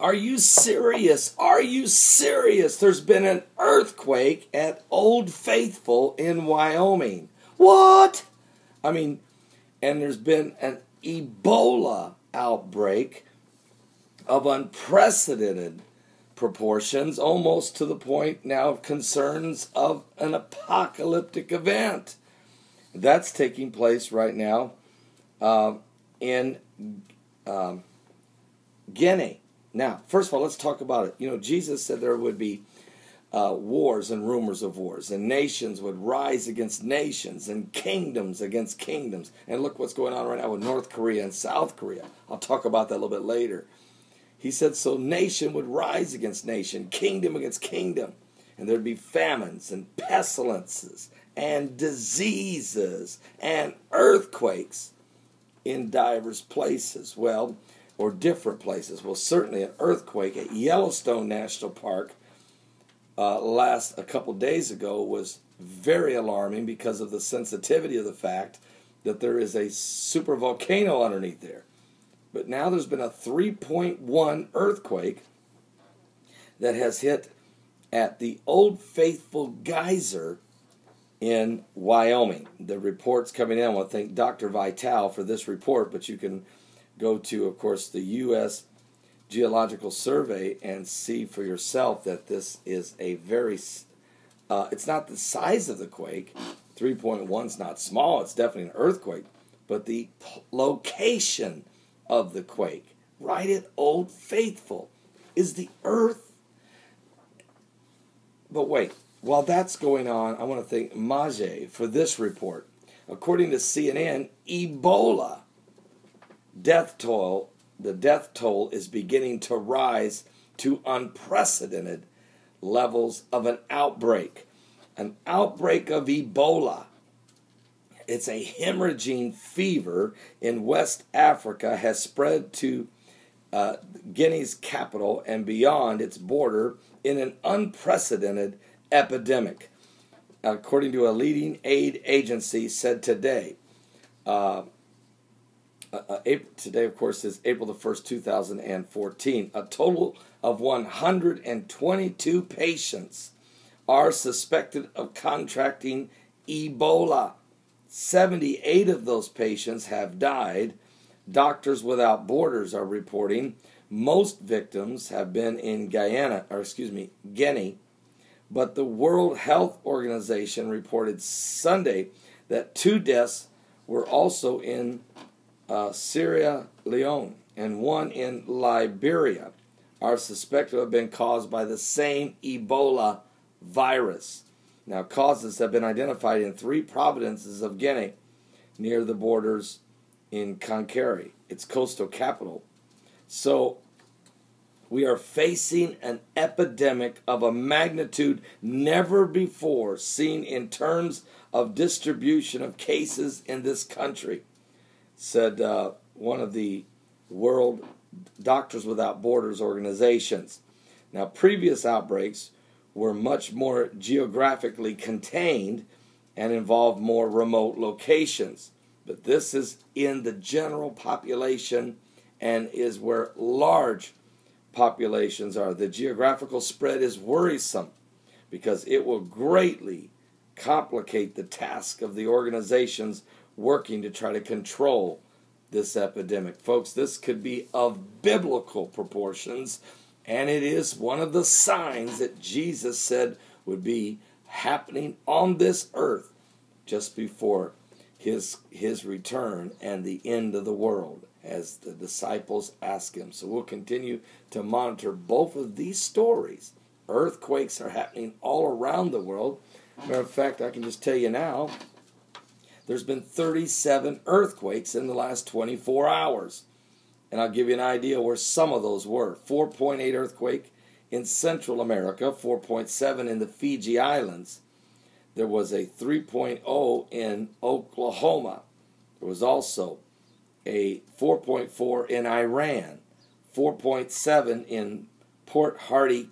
Are you serious? Are you serious? There's been an earthquake at Old Faithful in Wyoming. What? I mean, and there's been an Ebola outbreak of unprecedented proportions, almost to the point now of concerns of an apocalyptic event. That's taking place right now in Guinea. Now, first of all, let's talk about it. You know, Jesus said there would be wars and rumors of wars, and nations would rise against nations, and kingdoms against kingdoms. And look what's going on right now with North Korea and South Korea. I'll talk about that a little bit later. He said, so nation would rise against nation, kingdom against kingdom, and there'd be famines and pestilences and diseases and earthquakes in divers places. Well, or different places. Well, certainly an earthquake at Yellowstone National Park a couple days ago was very alarming because of the sensitivity of the fact that there is a supervolcano underneath there. But now there's been a 3.1 earthquake that has hit at the Old Faithful Geyser in Wyoming. The report's coming in. I want to thank Dr. Vital for this report, but you can go to, of course, the U.S. Geological Survey and see for yourself that this is a very, it's not the size of the quake. 3.1 is not small. It's definitely an earthquake. But the location of the quake, right at Old Faithful, is the earth. But wait, while that's going on, I want to thank Mage for this report. According to CNN, Ebola the death toll is beginning to rise to unprecedented levels of an outbreak. An outbreak of Ebola. It's a hemorrhaging fever in West Africa, has spread to Guinea's capital and beyond its border in an unprecedented epidemic. According to a leading aid agency, said today, today, of course, is April the 1st, 2014. A total of 122 patients are suspected of contracting Ebola. 78 of those patients have died. Doctors Without Borders are reporting most victims have been in Guinea. But the World Health Organization reported Sunday that 2 deaths were also in Sierra Leone and 1 in Liberia are suspected to have been caused by the same Ebola virus. Now, causes have been identified in 3 provinces of Guinea near the borders in Conakry, its coastal capital. So, we are facing an epidemic of a magnitude never before seen in terms of distribution of cases in this country, said one of the World Doctors Without Borders organizations. Now, previous outbreaks were much more geographically contained and involved more remote locations. But this is in the general population and is where large populations are. The geographical spread is worrisome because it will greatly complicate the task of the organizations working to try to control this epidemic. Folks, this could be of biblical proportions, and it is one of the signs that Jesus said would be happening on this earth just before his return and the end of the world, as the disciples ask him. So we'll continue to monitor both of these stories. Earthquakes are happening all around the world. Matter of fact, I can just tell you now, there's been 37 earthquakes in the last 24 hours. And I'll give you an idea where some of those were. 4.8 earthquake in Central America, 4.7 in the Fiji Islands. There was a 3.0 in Oklahoma. There was also a 4.4 in Iran, 4.7 in Port Hardy,